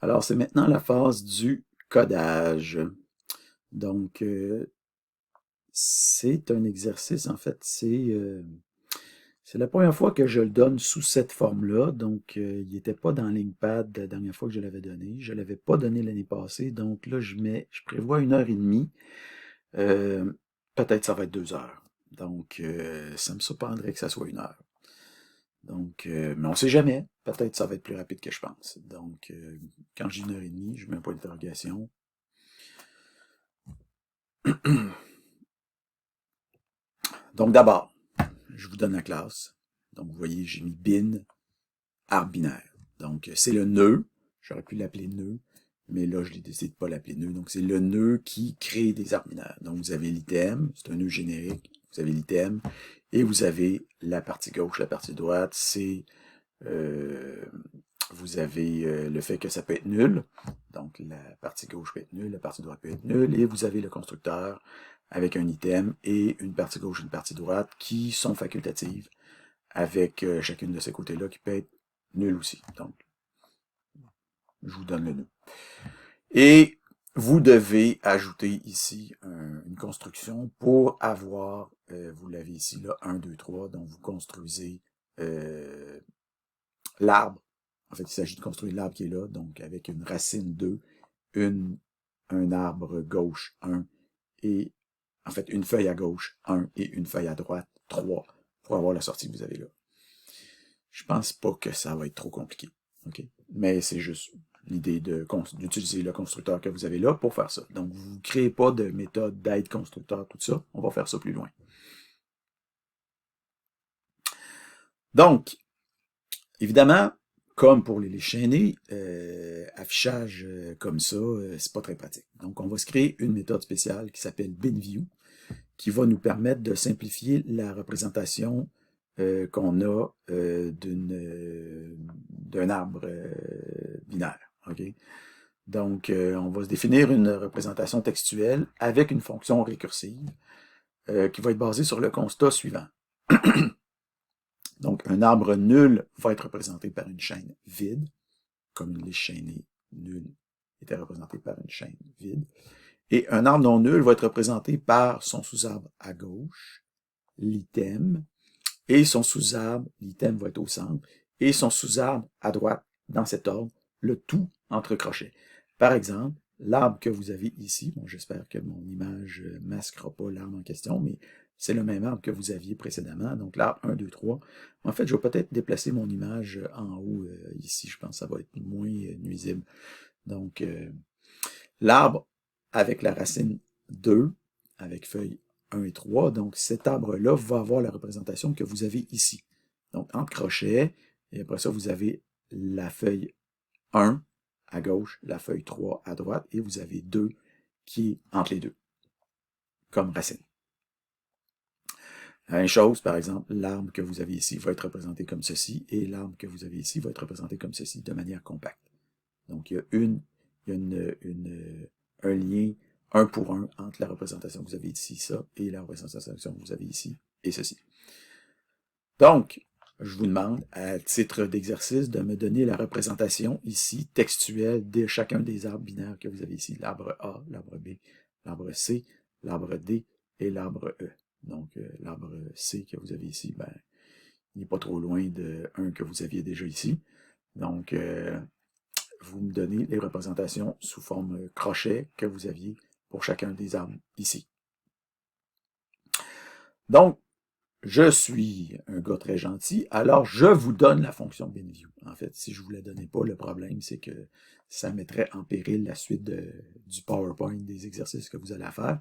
Alors, c'est maintenant la phase du codage. Donc, c'est un exercice, en fait, c'est la première fois que je le donne sous cette forme-là. Donc, il n'était pas dans LinkPad la dernière fois que je l'avais donné. Je ne l'avais pas donné l'année passée. Donc là, je prévois 1 heure et demie. Euh, Peut-être ça va être 2 heures. Donc, ça me surprendrait que ça soit 1 heure. Donc, mais on ne sait jamais. Peut-être ça va être plus rapide que je pense. Donc, quand j'ai 1 heure et demie, je mets un point d'interrogation. Donc, d'abord, je vous donne la classe. Donc, vous voyez, j'ai mis bin, arbre binaire. Donc, c'est le nœud. J'aurais pu l'appeler nœud, mais là, je l'ai décidé de ne pas l'appeler nœud. Donc, c'est le nœud qui crée des arbres binaires. Donc, vous avez l'item, c'est un nœud générique. Vous avez l'item, et vous avez la partie gauche, la partie droite, c'est euh, vous avez le fait que ça peut être nul. Donc, la partie gauche peut être nulle, la partie droite peut être nulle, et vous avez le constructeur avec un item et une partie gauche et une partie droite qui sont facultatives avec chacune de ces côtés-là qui peut être nulle aussi. Donc, je vous donne le nœud. Et vous devez ajouter ici une construction pour avoir, vous l'avez ici, là, 1, 2, 3, donc vous construisez l'arbre. En fait, il s'agit de construire l'arbre qui est là, donc avec une racine 2, un arbre gauche 1, et en fait une feuille à gauche 1 et une feuille à droite 3 pour avoir la sortie que vous avez là. Je pense pas que ça va être trop compliqué. OK? Mais c'est juste l'idée d'utiliser le constructeur que vous avez là pour faire ça. Donc, vous ne créez pas de méthode d'aide constructeur, tout ça. On va faire ça plus loin. Donc, évidemment, comme pour les chaînés, affichage comme ça, c'est pas très pratique. Donc, on va se créer une méthode spéciale qui s'appelle binView, qui va nous permettre de simplifier la représentation qu'on a d'un arbre binaire. Okay? Donc, on va se définir une représentation textuelle avec une fonction récursive qui va être basée sur le constat suivant. Donc, un arbre nul va être représenté par une chaîne vide, comme une liste chaînée nulle était représentée par une chaîne vide. Et un arbre non nul va être représenté par son sous-arbre à gauche, l'item, et son sous-arbre, l'item va être au centre, et son sous-arbre à droite, dans cet ordre, le tout entre crochets. Par exemple, l'arbre que vous avez ici, bon, j'espère que mon image ne masquera pas l'arbre en question, mais c'est le même arbre que vous aviez précédemment, donc l'arbre 1, 2, 3. En fait, je vais peut-être déplacer mon image en haut ici, je pense que ça va être moins nuisible. Donc, l'arbre avec la racine 2, avec feuilles 1 et 3, donc cet arbre-là va avoir la représentation que vous avez ici. Donc, entre crochets, et après ça, vous avez la feuille 1 à gauche, la feuille 3 à droite, et vous avez 2 qui est entre les deux, comme racine. La même chose, par exemple, l'arbre que vous avez ici va être représenté comme ceci, et l'arbre que vous avez ici va être représenté comme ceci, de manière compacte. Donc, il y a un lien 1 pour 1 entre la représentation que vous avez ici, ça, et la représentation que vous avez ici, et ceci. Donc, je vous demande, à titre d'exercice, de me donner la représentation ici textuelle de chacun des arbres binaires que vous avez ici. L'arbre A, l'arbre B, l'arbre C, l'arbre D et l'arbre E. Donc, l'arbre C que vous avez ici, ben, il n'est pas trop loin de 1 que vous aviez déjà ici. Donc, vous me donnez les représentations sous forme crochet que vous aviez pour chacun des arbres ici. Donc, je suis un gars très gentil, alors je vous donne la fonction binView. En fait, si je ne vous la donnais pas, le problème, c'est que ça mettrait en péril la suite du PowerPoint, des exercices que vous allez faire.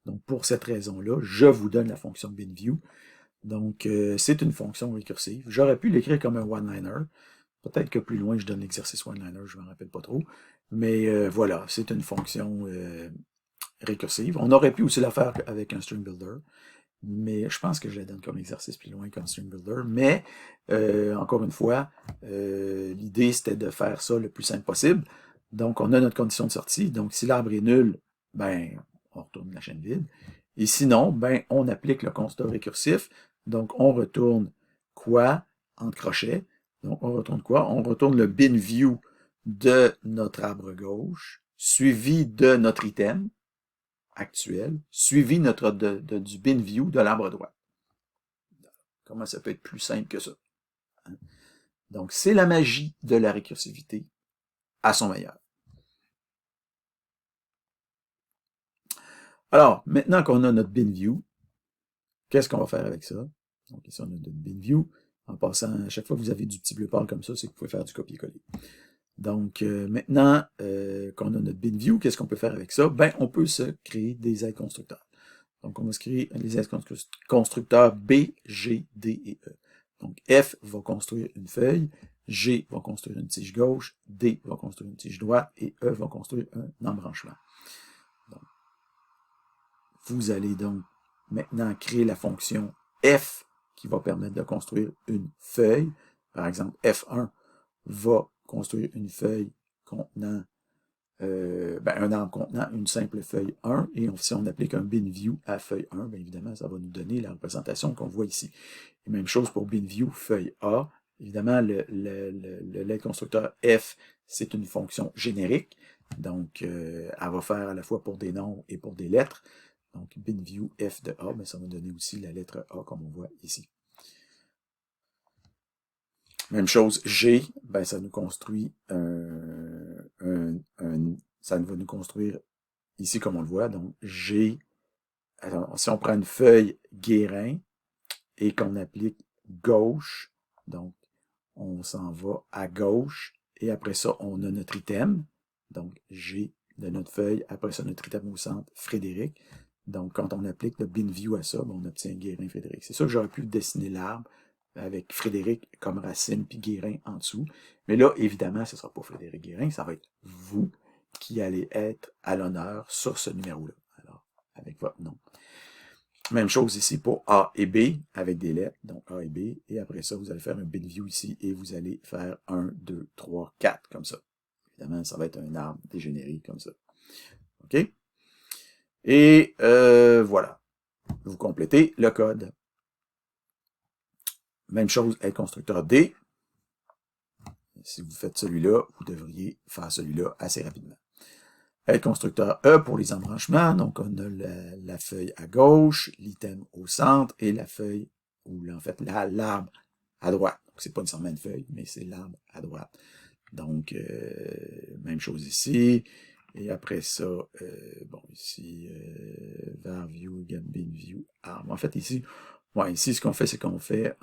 Donc, pour cette raison-là, je vous donne la fonction binView. Donc, c'est une fonction récursive. J'aurais pu l'écrire comme un one-liner. Peut-être que plus loin, je donne l'exercice one-liner, je ne me rappelle pas trop. Mais voilà, c'est une fonction récursive. On aurait pu aussi la faire avec un string builder, mais je pense que je la donne comme exercice plus loin comme string builder. Mais, encore une fois, l'idée, c'était de faire ça le plus simple possible. Donc, on a notre condition de sortie. Donc, si l'arbre est nul, ben, on retourne la chaîne vide. Et sinon, ben, on applique le constat récursif. Donc, on retourne quoi entre crochets. Donc, on retourne quoi? On retourne le binView de notre arbre gauche, suivi de notre item actuel, suivi du bin view de l'arbre droit. Comment ça peut être plus simple que ça? Donc, c'est la magie de la récursivité à son meilleur. Alors, maintenant qu'on a notre bin view, qu'est-ce qu'on va faire avec ça? Donc, ici, on a notre bin view. En passant, à chaque fois que vous avez du petit bleu pâle comme ça, c'est que vous pouvez faire du copier-coller. Donc, maintenant qu'on a notre bin view, qu'est-ce qu'on peut faire avec ça? Ben, on peut se créer des aides constructeurs. Donc, on va se créer les aides constructeurs B, G, D et E. Donc, F va construire une feuille, G va construire une tige gauche, D va construire une tige droite et E va construire un embranchement. Donc, vous allez donc maintenant créer la fonction F qui va permettre de construire une feuille. Par exemple, F1 va construire une feuille contenant un arbre contenant une simple feuille 1, et si on applique un bin view à feuille 1, bien évidemment, ça va nous donner la représentation qu'on voit ici. Et même chose pour bin view feuille A. Évidemment, le constructeur F, c'est une fonction générique, donc elle va faire à la fois pour des nombres et pour des lettres. Donc, bin view F de A, mais ça va donner aussi la lettre A, comme on voit ici. Même chose, G, ben ça nous construit ça va nous construire ici comme on le voit, donc G, alors, si on prend une feuille guérin et qu'on applique gauche, donc on s'en va à gauche, et après ça, on a notre item, donc G de notre feuille, après ça, notre item au centre, Frédéric. Donc, quand on applique le bin view à ça, ben, on obtient Guérin Frédéric. C'est sûr que j'aurais pu dessiner l'arbre avec Frédéric comme racine, puis Guérin en dessous. Mais là, évidemment, ce ne sera pas Frédéric Guérin, ça va être vous qui allez être à l'honneur sur ce numéro-là. Alors, avec votre nom. Même chose ici pour A et B, avec des lettres, donc A et B, et après ça, vous allez faire un bin view ici, et vous allez faire 1, 2, 3, 4, comme ça. Évidemment, ça va être un arbre dégénéré, comme ça. OK? Et voilà. Vous complétez le code. Même chose avec constructeur D. Si vous faites celui-là, vous devriez faire celui-là assez rapidement. Avec constructeur E pour les embranchements, donc on a la feuille à gauche, l'item au centre et la feuille, ou en fait l'arbre à droite. Donc c'est pas nécessairement une feuille, mais c'est l'arbre à droite. Donc, même chose ici. Et après ça, bon, ici, var view, bin view, arm. En fait, ici, ici, ce qu'on fait, c'est qu'on fait,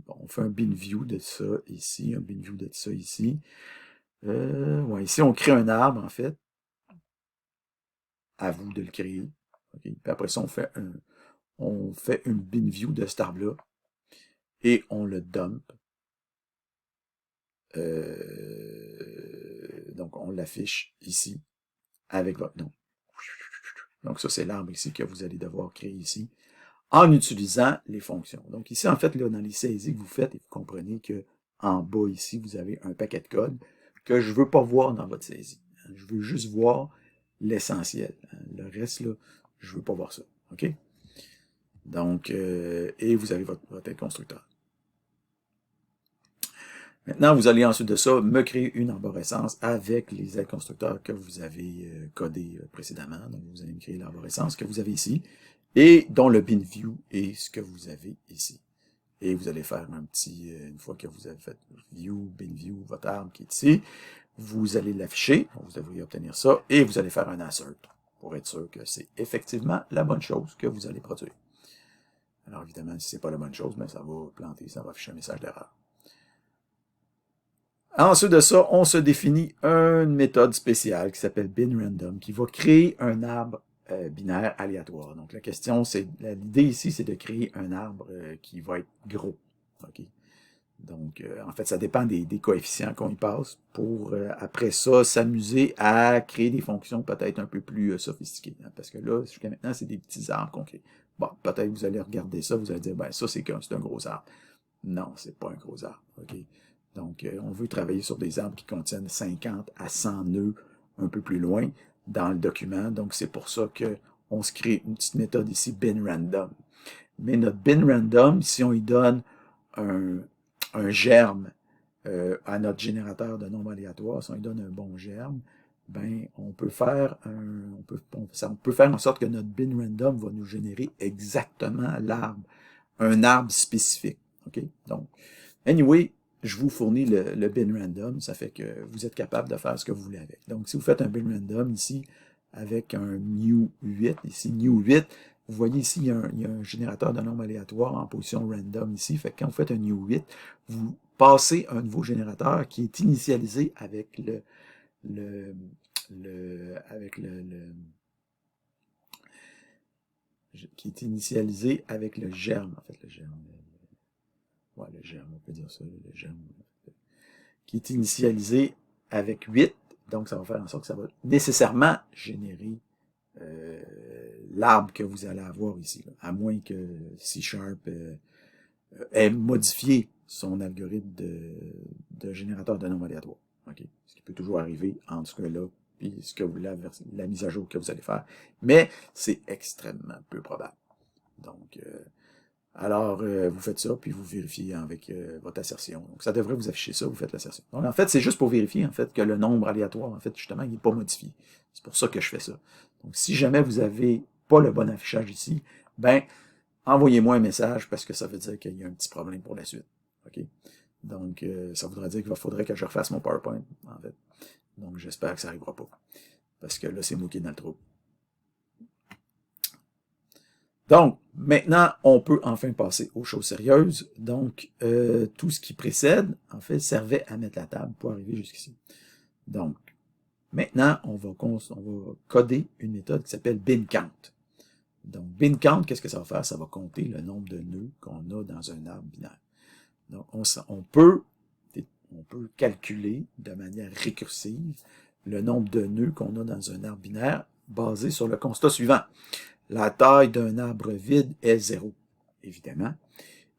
on fait un bin view de ça ici, un bin view de ça ici. Ici, on crée un arbre, en fait. À vous de le créer. Okay. Puis après ça, on fait une bin view de cet arbre-là. Et on le dump. Donc, on l'affiche ici avec votre nom. Donc, ça, c'est l'arbre ici que vous allez devoir créer ici en utilisant les fonctions. Donc, ici, en fait, là, dans les saisies que vous faites, et vous comprenez que en bas ici, vous avez un paquet de code que je ne veux pas voir dans votre saisie. Je veux juste voir l'essentiel. Le reste, là, je ne veux pas voir ça. OK? Donc, et vous avez votre aide constructeur. Maintenant, vous allez ensuite de ça me créer une arborescence avec les aides constructeurs que vous avez codés précédemment. Donc, vous allez me créer l'arborescence que vous avez ici et dont le bin view est ce que vous avez ici. Et vous allez faire un petit, une fois que vous avez fait view, bin view, votre arbre qui est ici, vous allez l'afficher, vous devriez obtenir ça, et vous allez faire un assert pour être sûr que c'est effectivement la bonne chose que vous allez produire. Alors évidemment, si c'est pas la bonne chose, mais ça va planter, ça va afficher un message d'erreur. Ensuite de ça, on se définit une méthode spéciale qui s'appelle binRandom, qui va créer un arbre binaire aléatoire. Donc la question, c'est l'idée ici, c'est de créer un arbre qui va être gros. Okay? Donc, en fait, ça dépend des coefficients qu'on y passe pour, après ça, s'amuser à créer des fonctions peut-être un peu plus sophistiquées. Hein, parce que là, jusqu'à maintenant, c'est des petits arbres qu'on crée. Bon, peut-être vous allez regarder ça, vous allez dire, ben ça, c'est un gros arbre. Non, c'est pas un gros arbre. OK? Donc, on veut travailler sur des arbres qui contiennent 50 à 100 nœuds un peu plus loin dans le document. Donc, c'est pour ça qu'on se crée une petite méthode ici, binRandom. Mais notre binRandom, si on y donne un germe à notre générateur de nombres aléatoires, si on lui donne un bon germe, ben, on peut faire on peut faire en sorte que notre bin random va nous générer exactement l'arbre, un arbre spécifique. OK? Donc, anyway, je vous fournis le bin random, ça fait que vous êtes capable de faire ce que vous voulez avec. Donc, si vous faites un bin random ici, avec un new 8, ici new 8, vous voyez ici, il y a un générateur de nombres aléatoires en position random ici, fait que quand vous faites un new 8, vous passez un nouveau générateur qui est initialisé avec qui est initialisé avec le germe, en fait, le germe, ouais, le germe, on peut dire ça, le germe, qui est initialisé avec 8, donc ça va faire en sorte que ça va nécessairement générer l'arbre que vous allez avoir ici, là, à moins que C# ait modifié son algorithme de générateur de nombres aléatoires. Okay? Ce qui peut toujours arriver entre ce que là et ce que vous, la mise à jour que vous allez faire. Mais c'est extrêmement peu probable. Donc, alors, vous faites ça, puis vous vérifiez avec votre assertion. Donc, ça devrait vous afficher ça, vous faites l'assertion. Donc, en fait, c'est juste pour vérifier, en fait, que le nombre aléatoire, en fait, justement, il n'est pas modifié. C'est pour ça que je fais ça. Donc, si jamais vous n'avez pas le bon affichage ici, ben, envoyez-moi un message parce que ça veut dire qu'il y a un petit problème pour la suite. OK? Donc, ça voudrait dire qu'il faudrait que je refasse mon PowerPoint, en fait. Donc, j'espère que ça n'arrivera pas. Parce que là, c'est moi qui est dans le trou. Donc, maintenant, on peut enfin passer aux choses sérieuses. Donc, tout ce qui précède, en fait, servait à mettre la table pour arriver jusqu'ici. Donc, maintenant, on va coder une méthode qui s'appelle binCount. Donc, binCount, qu'est-ce que ça va faire? Ça va compter le nombre de nœuds qu'on a dans un arbre binaire. Donc, on peut calculer de manière récursive le nombre de nœuds qu'on a dans un arbre binaire basé sur le constat suivant. La taille d'un arbre vide est 0, évidemment.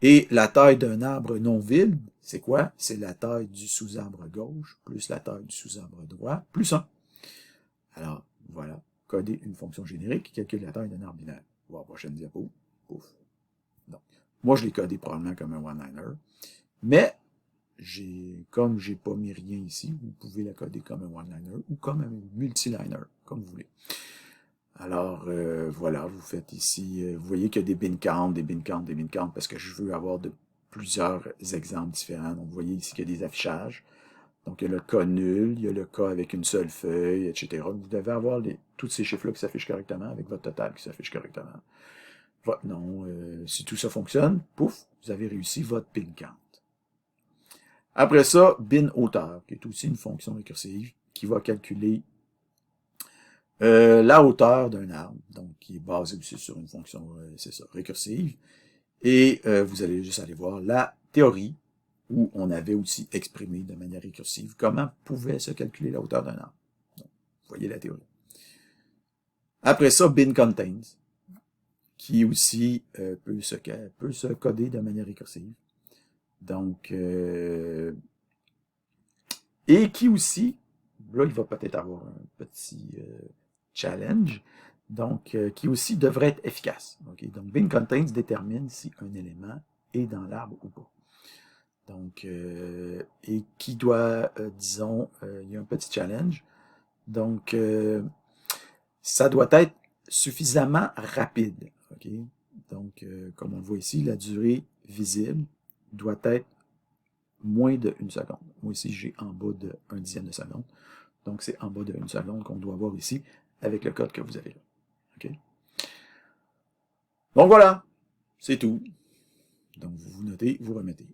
Et la taille d'un arbre non vide, c'est quoi? C'est la taille du sous-arbre gauche plus la taille du sous-arbre droit plus 1. Alors, voilà, coder une fonction générique qui calcule la taille d'un arbre binaire. On va voir la prochaine diapo. Ouf. Donc, moi, je l'ai codé probablement comme un one-liner. Mais, comme j'ai pas mis rien ici, vous pouvez la coder comme un one-liner ou comme un multi-liner, comme vous voulez. Alors, voilà, vous faites ici, vous voyez qu'il y a des bin count, des bin count, des bin count, parce que je veux avoir plusieurs exemples différents. Donc, vous voyez ici qu'il y a des affichages. Donc, il y a le cas nul, il y a le cas avec une seule feuille, etc. Vous devez avoir tous ces chiffres-là qui s'affichent correctement, avec votre total qui s'affiche correctement. Votre nom, si tout ça fonctionne, pouf, vous avez réussi votre bin count. Après ça, bin hauteur, qui est aussi une fonction récursive, qui va calculer la hauteur d'un arbre, donc qui est basée aussi sur une fonction, c'est ça, récursive. Et vous allez juste aller voir la théorie, où on avait aussi exprimé de manière récursive comment pouvait se calculer la hauteur d'un arbre. Donc, vous voyez la théorie. Après ça, bin contains, qui aussi peut se coder de manière récursive. Donc, et qui aussi, là, il va peut-être avoir un petit challenge, donc qui aussi devrait être efficace. Okay? Donc, bin contains détermine si un élément est dans l'arbre ou pas. Donc, et qui doit, disons, il y a un petit challenge. Donc, ça doit être suffisamment rapide. Okay? Donc, comme on le voit ici, la durée visible doit être moins de 1 seconde. Moi ici, j'ai en bas de 1/10 de seconde. Donc, c'est en bas de 1 seconde qu'on doit avoir ici avec le code que vous avez là. Okay? Donc, voilà. C'est tout. Donc, vous notez, vous remettez.